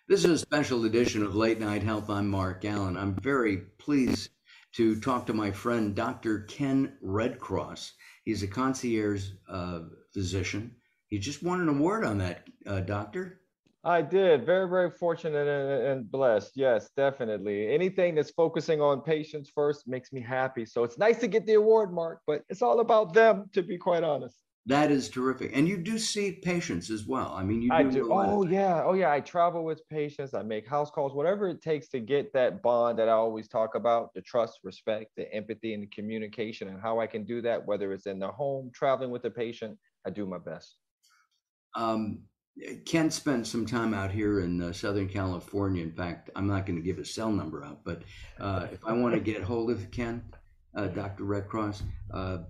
This is a special edition of Late Night Health. I'm Mark Alyn. I'm very pleased to talk to my friend, Dr. Ken Redcross. He's a concierge physician. He just won an award on that, doctor. I did. Very, very fortunate and blessed. Yes, definitely. Anything that's focusing on patients first makes me happy. So it's nice to get the award, Mark, but it's all about them, to be quite honest. That is terrific. And you do see patients as well. I mean, you I do do. a lot of Oh, things. yeah. Oh, yeah. I travel with patients. I make house calls, whatever it takes to get that bond that I always talk about, the trust, respect, the empathy, and the communication, and how I can do that, whether it's in the home, traveling with the patient, I do my best. Um, Ken spent some time out here in Southern California. In fact, I'm not going to give his cell number out, but if I want to get hold of Ken, Dr. Redcross,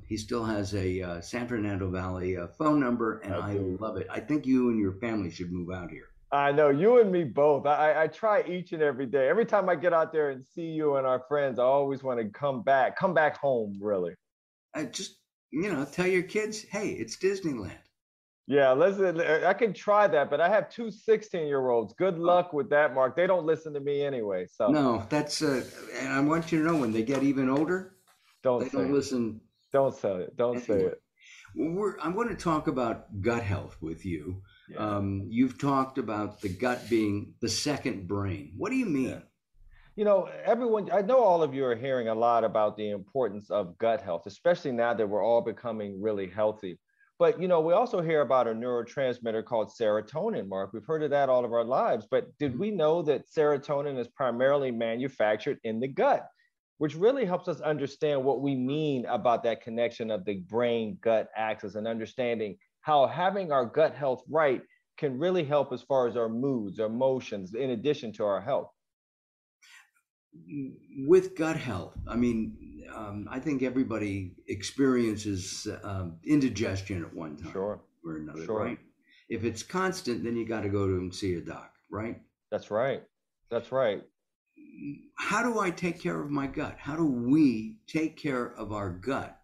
he still has a San Fernando Valley phone number, and I I do. love it. I think you and your family should move out here. I know you and me both. I try each and every day. Every time I get out there and see you and our friends, I always want to come back home, really. Just, tell your kids, hey, it's Disneyland. Yeah, listen, I can try that, but I have two 16-year-olds. Good Oh, luck with that, Mark. They don't listen to me anyway, so no, and I want you to know when they get even older, don't they say don't it. listen Don't say it. Don't say anyway. it. I want to talk about gut health with you. Yeah, You've talked about the gut being the second brain. What do you yeah. mean? Everyone, I know all of you are hearing a lot about the importance of gut health, especially now that we're all becoming really healthy. But, we also hear about a neurotransmitter called serotonin, Mark. We've heard of that all of our lives. But did Mhm. we know that serotonin is primarily manufactured in the gut, which really helps us understand what we mean about that connection of the brain gut axis and understanding how having our gut health right can really help as far as our moods, our emotions, in addition to our health. With gut health, I mean, I think everybody experiences indigestion at one time Sure. or another, Sure. right? If it's constant, then you got to go to and see a doc, right? That's right. That's right. How do I take care of my gut? How do we take care of our gut?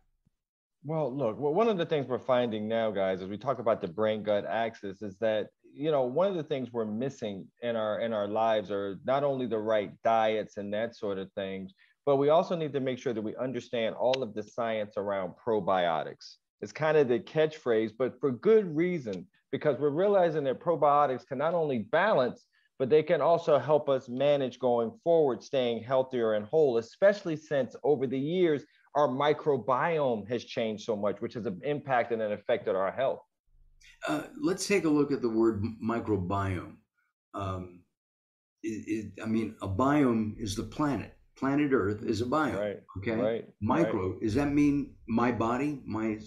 Well, look, one of the things we're finding now, guys, as we talk about the brain gut axis, is that one of the things we're missing in our lives are not only the right diets and that sort of things, but we also need to make sure that we understand all of the science around probiotics. It's kind of the catchphrase, but for good reason, because we're realizing that probiotics can not only balance, but they can also help us manage going forward, staying healthier and whole, especially since over the years our microbiome has changed so much, which has impacted and affected our health. Let's take a look at the word microbiome. Um, I mean, a biome is the planet. Planet Earth is a biome. Right, Okay. right, right. Micro, does that mean my body, my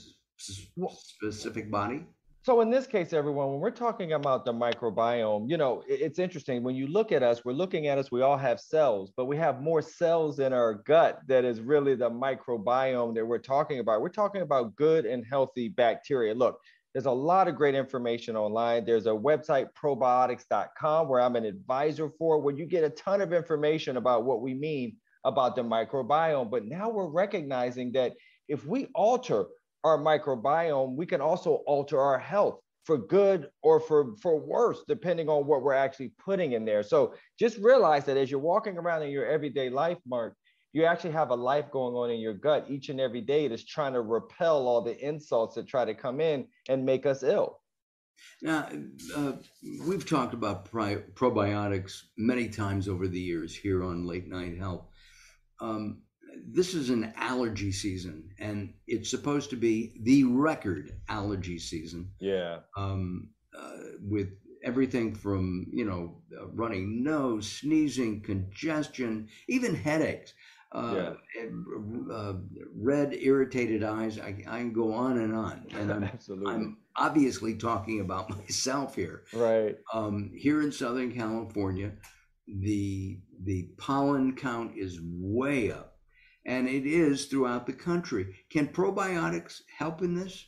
Well, specific body? so in this case, everyone, when we're talking about the microbiome, it's interesting. When you look at us, we're looking at us, we all have cells, but we have more cells in our gut that is really the microbiome that we're talking about. We're talking about good and healthy bacteria. Look, there's a lot of great information online. There's a website, probiotics.com, where I'm an advisor for, where you get a ton of information about what we mean about the microbiome. But now we're recognizing that if we alter our microbiome, we can also alter our health for good or for worse, depending on what we're actually putting in there. So just realize that as you're walking around in your everyday life, Mark, you actually have a life going on in your gut each and every day that's trying to repel all the insults that try to come in and make us ill. Now, uh, we've talked about probiotics many times over the years here on Late Night Health. Um, this is an allergy season, and it's supposed to be the record allergy season, Yeah, with everything from running nose, sneezing, congestion, even headaches, uh, yeah, and, uh, red, irritated eyes. I can go on and on, and absolutely. I'm obviously talking about myself here. Right. Here in Southern California, the pollen count is way up, and it is throughout the country. Can probiotics help in this?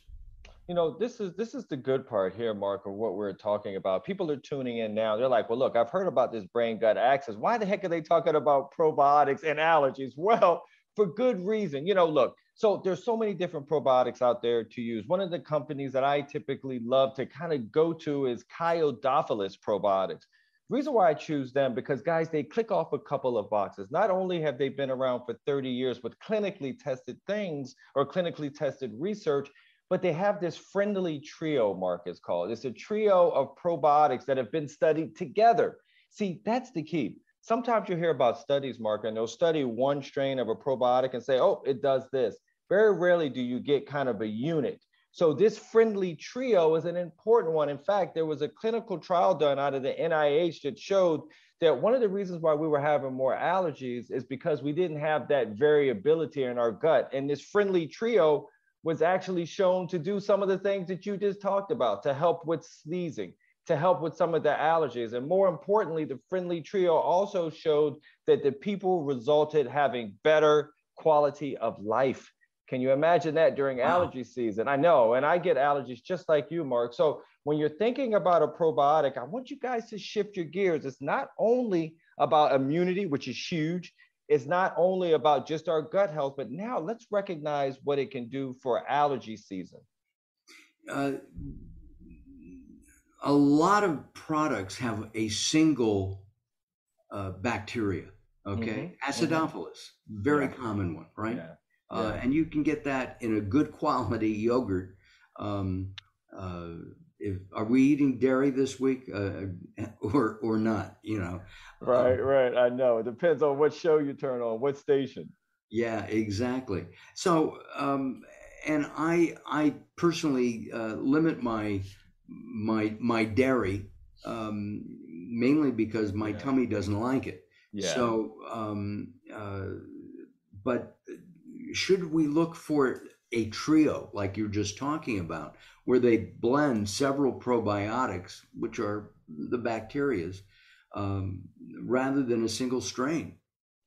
This is the good part here, Mark, of what we're talking about. People are tuning in now. They're like, well, look, I've heard about this brain gut axis. Why the heck are they talking about probiotics and allergies? Well, for good reason. Look, so there's so many different probiotics out there to use. One of the companies that I typically love to kind of go to is Kyodopolis Probiotics. Reason why I choose them, because guys, they click off a couple of boxes. Not only have they been around for 30 years with clinically tested things or clinically tested research, but they have this friendly trio, Mark is called. It's a trio of probiotics that have been studied together. See, that's the key. Sometimes you hear about studies, Mark, and they'll study one strain of a probiotic and say, oh, it does this. Very rarely do you get kind of a unit. So this friendly trio is an important one. In fact, there was a clinical trial done out of the NIH that showed that one of the reasons why we were having more allergies is because we didn't have that variability in our gut. And this friendly trio was actually shown to do some of the things that you just talked about, to help with sneezing, to help with some of the allergies. And more importantly, the friendly trio also showed that the people resulted having better quality of life. Can you imagine that during allergy season? I know, and I get allergies just like you, Mark. So when you're thinking about a probiotic, I want you guys to shift your gears. It's not only about immunity, which is huge. It's not only about just our gut health, but now let's recognize what it can do for allergy season. A lot of products have a single bacteria, okay? Acidophilus, very common one, right? Yeah. And you can get that in a good quality yogurt. Are we eating dairy this week or not? You know. Right. I know. It depends on what show you turn on, what station. Yeah, exactly. So, and I personally limit my dairy mainly because my tummy doesn't like it. Yeah. So, but should we look for a trio like you're just talking about, where they blend several probiotics, which are the bacterias, rather than a single strain?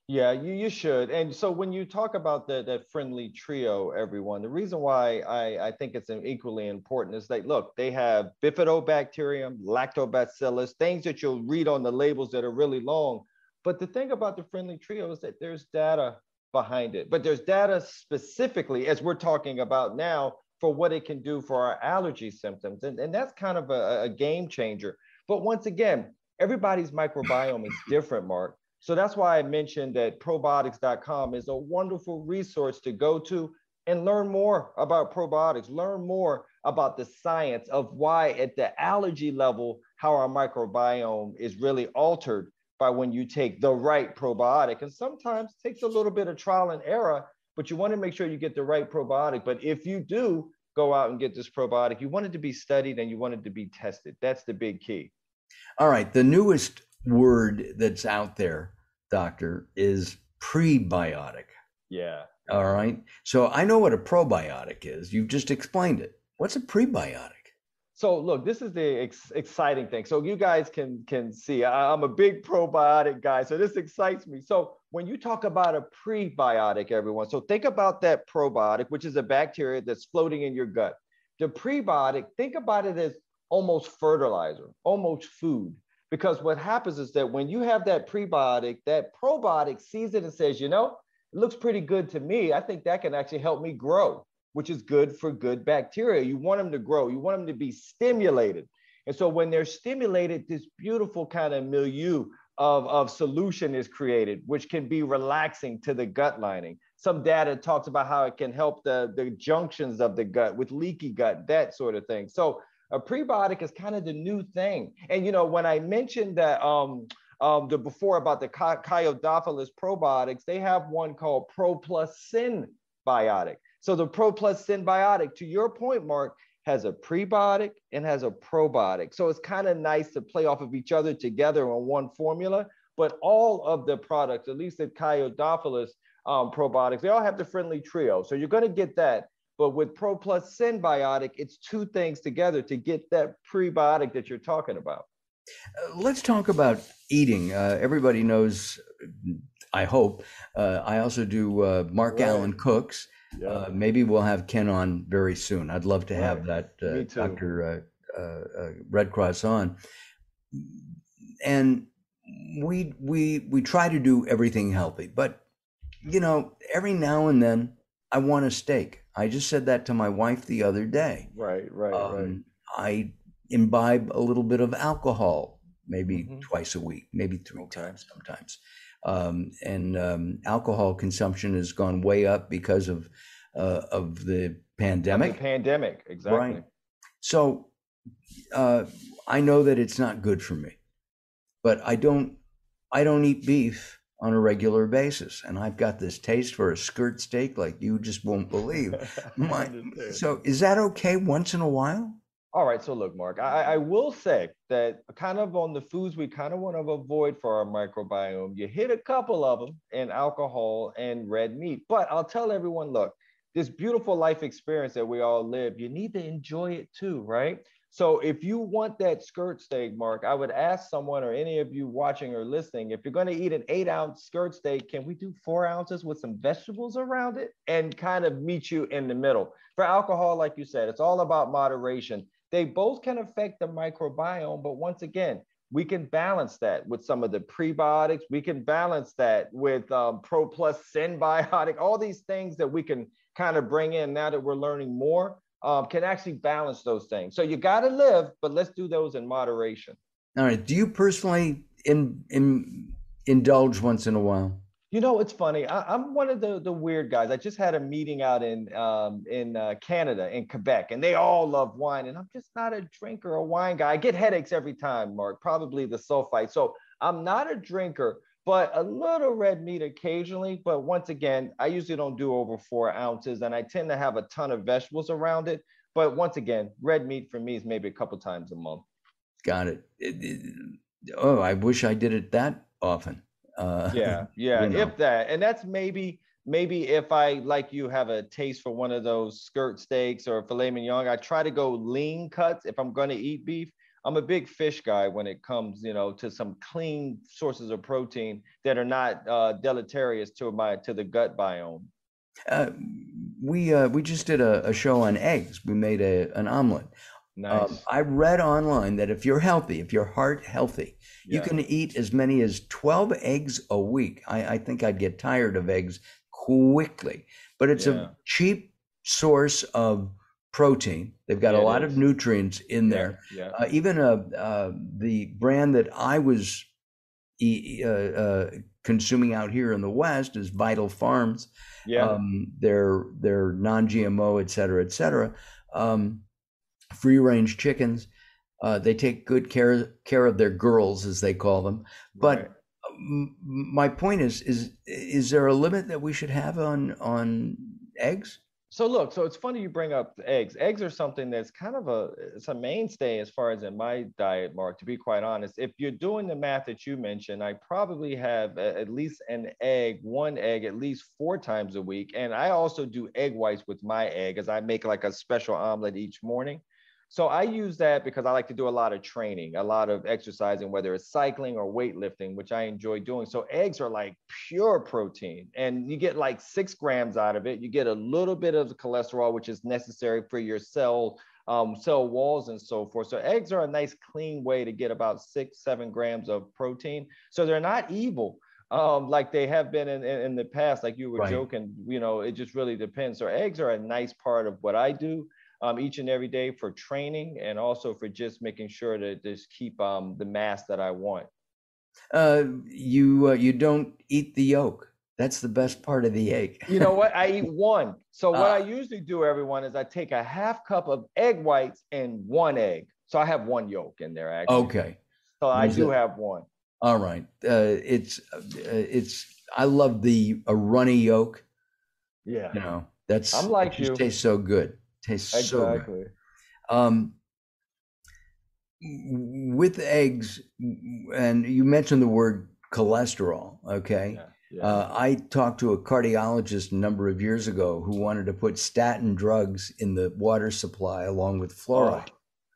Yeah, you should. And so when you talk about that friendly trio, everyone, the reason why I think it's equally important is that, look, they have bifidobacterium, lactobacillus, things that you'll read on the labels that are really long. But the thing about the friendly trio is that there's data behind it. But there's data specifically, as we're talking about now, for what it can do for our allergy symptoms. And that's kind of a game changer. But once again, everybody's microbiome is different, Mark. So that's why I mentioned that probiotics.com is a wonderful resource to go to and learn more about probiotics, learn more about the science of why at the allergy level, how our microbiome is really altered by when you take the right probiotic. And sometimes it takes a little bit of trial and error, but you want to make sure you get the right probiotic. But if you do go out and get this probiotic, you want it to be studied and you want it to be tested. That's the big key. All right. The newest word that's out there, doctor, is prebiotic. Yeah. All right. So I know what a probiotic is. You've just explained it. What's a prebiotic? So look, this is the exciting thing. So you guys can see, I'm a big probiotic guy. So this excites me. So when you talk about a prebiotic, everyone, so think about that probiotic, which is a bacteria that's floating in your gut. The prebiotic, think about it as almost fertilizer, almost food. Because what happens is that when you have that probiotic sees it and says, you know, it looks pretty good to me. I think that can actually help me grow, which is good for good bacteria. You want them to grow. You want them to be stimulated. And so when they're stimulated, this beautiful kind of milieu of solution is created, which can be relaxing to the gut lining. Some data talks about how it can help the junctions of the gut with leaky gut, that sort of thing. So a prebiotic is kind of the new thing. And, you know, when I mentioned that before about the Kyodopolis Probiotics, they have one called Pro Plus Synbiotic. So the Pro Plus Synbiotic, to your point, Mark, has a prebiotic and has a probiotic. So it's kind of nice to play off of each other together on one formula. But all of the products, at least at Kyodopolis Probiotics, they all have the friendly trio. So you're going to get that. But with Pro Plus Synbiotic, it's two things together to get that prebiotic that you're talking about. Let's talk about eating. Everybody knows, I hope. I also do Mark Alyn Cooks. Yeah. Maybe we'll have Ken on very soon. I'd love to have that Dr. Redcross on. And we try to do everything healthy, but you know, every now and then I want a steak. I just said that to my wife the other day. Right. I imbibe a little bit of alcohol maybe twice a week, maybe three times sometimes. Alcohol consumption has gone way up because of the pandemic. Of the pandemic, exactly. Right. So I know that it's not good for me, but I don't eat beef on a regular basis, and I've got this taste for a skirt steak like you just won't believe. So is that okay once in a while? All right, so look, Mark, I will say that kind of on the foods we kind of want to avoid for our microbiome, you hit a couple of them in alcohol and red meat. But I'll tell everyone, look, this beautiful life experience that we all live, you need to enjoy it too, right? So if you want that skirt steak, Mark, I would ask someone or any of you watching or listening, if you're going to eat an 8-ounce skirt steak, can we do 4 ounces with some vegetables around it and kind of meet you in the middle? For alcohol, like you said, it's all about moderation. They both can affect the microbiome, but once again, we can balance that with some of the prebiotics. We can balance that with Pro Plus Synbiotic, all these things that we can kind of bring in now that we're learning more. Can actually balance those things. So you got to live, but let's do those in moderation. All right. Do you personally indulge once in a while? You know, it's funny. I'm one of the weird guys. I just had a meeting out in Canada, in Quebec, and they all love wine. And I'm just not a drinker or wine guy. I get headaches every time, Mark, probably the sulfite. So I'm not a drinker, but a little red meat occasionally. But once again, I usually don't do over 4 ounces, and I tend to have a ton of vegetables around it. But once again, red meat for me is maybe a couple times a month. Got it. Oh, I wish I did it that often. Yeah, if that. And that's maybe if I, like you, have a taste for one of those skirt steaks or filet mignon, I try to go lean cuts if I'm going to eat beef. I'm a big fish guy when it comes, to some clean sources of protein that are not deleterious to the gut biome. We just did a show on eggs. We made an omelet. Nice. I read online that if you're healthy, if your heart healthy, you can eat as many as 12 eggs a week. I think I'd get tired of eggs quickly, but it's a cheap source of protein. They've got a lot of nutrients in there. Even the brand that I was consuming out here in the West is Vital Farms. They're non-GMO, et cetera, et cetera. Free range chickens. They take good care of their girls, as they call them. But my point is there a limit that we should have on eggs? So look, so it's funny you bring up eggs. Eggs are something that's kind of it's a mainstay as far as in my diet, Mark, to be quite honest. If you're doing the math that you mentioned, I probably have at least one egg, at least 4 times a week. And I also do egg whites with my egg, as I make like a special omelet each morning. So I use that because I like to do a lot of training, a lot of exercising, whether it's cycling or weightlifting, which I enjoy doing. So eggs are like pure protein, and you get like 6 grams out of it. You get a little bit of the cholesterol, which is necessary for your cell walls and so forth. So eggs are a nice clean way to get about 6-7 grams of protein. So they're not evil. Like they have been in the past, like you were joking, it just really depends. So eggs are a nice part of what I do. Each and every day for training, and also for just making sure to just keep the mass that I want. You don't eat the yolk. That's the best part of the egg. You know what? I eat one. So what I usually do, everyone, is I take a half cup of egg whites and 1 egg. So I have 1 yolk in there, actually. Okay. So I do have 1. All right. I love a runny yolk. Yeah. I'm like you. It tastes so good. Tastes so good. With eggs, and you mentioned the word cholesterol, okay? I talked to a cardiologist a number of years ago who wanted to put statin drugs in the water supply along with fluoride.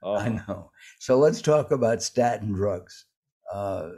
I know. So let's talk about statin drugs for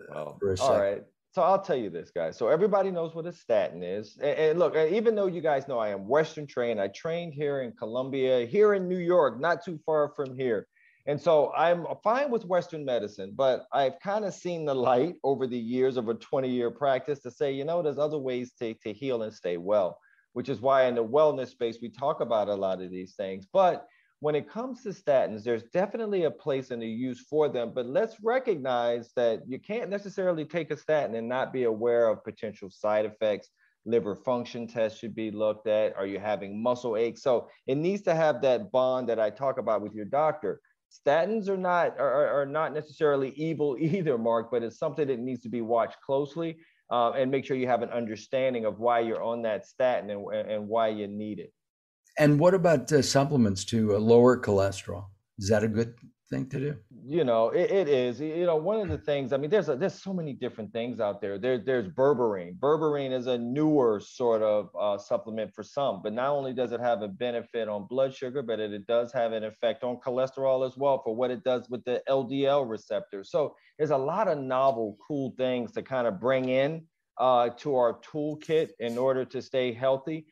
a second. All right. So I'll tell you this, guys. So everybody knows what a statin is. And look, even though you guys know I am Western trained, I trained here in Columbia, here in New York, not too far from here. And so I'm fine with Western medicine, but I've kind of seen the light over the years of a 20-year practice to say, there's other ways to heal and stay well, which is why in the wellness space, we talk about a lot of these things. But when it comes to statins, there's definitely a place and a use for them, but let's recognize that you can't necessarily take a statin and not be aware of potential side effects. Liver function tests should be looked at. Are you having muscle aches? So it needs to have that bond that I talk about with your doctor. Statins are not necessarily evil either, Mark, but it's something that needs to be watched closely, and make sure you have an understanding of why you're on that statin and why you need it. And what about supplements to lower cholesterol? Is that a good thing to do? It is. One of the things. I mean, there's so many different things out there. There's berberine. Berberine is a newer sort of supplement for some, but not only does it have a benefit on blood sugar, but it does have an effect on cholesterol as well for what it does with the LDL receptor. So there's a lot of novel, cool things to kind of bring in to our toolkit in order to stay healthy.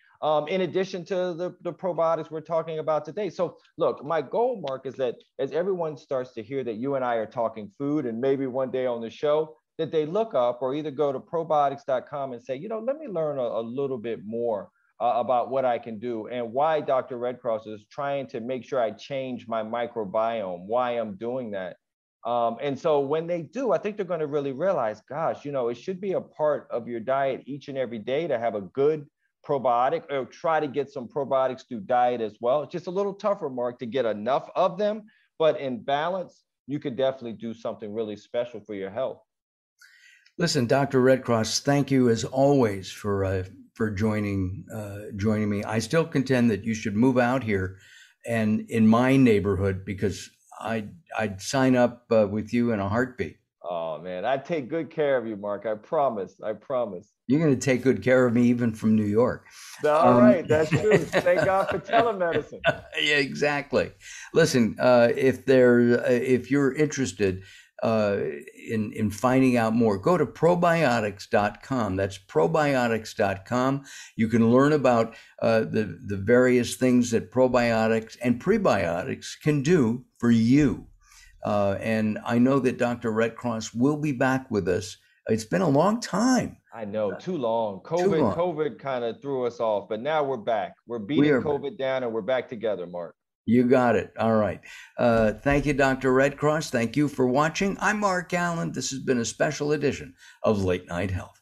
In addition to the probiotics we're talking about today. So look, my goal, Mark, is that as everyone starts to hear that you and I are talking food, and maybe one day on the show, that they look up or either go to probiotics.com and say, let me learn a little bit more about what I can do and why Dr. Redcross is trying to make sure I change my microbiome, why I'm doing that. And so when they do, I think they're going to really realize, gosh, it should be a part of your diet each and every day to have a good probiotic, or try to get some probiotics through diet as well. It's just a little tougher, Mark, to get enough of them, but in balance, you could definitely do something really special for your health. Listen, Dr. Redcross, thank you as always for joining me. I still contend that you should move out here and in my neighborhood, because I'd sign up with you in a heartbeat. Oh man, I take good care of you, Mark. I promise. You're going to take good care of me even from New York. All right, that's true. Thank God for telemedicine. Yeah, exactly. Listen, if you're interested in finding out more, go to probiotics.com. That's probiotics.com. You can learn about the various things that probiotics and prebiotics can do for you. And I know that Dr. Redcross will be back with us. It's been a long time. I know, too long. COVID kind of threw us off, but now we're back. We're beating COVID down, and we're back together, Mark. You got it. All right. Thank you, Dr. Redcross. Thank you for watching. I'm Mark Alyn. This has been a special edition of Late Night Health.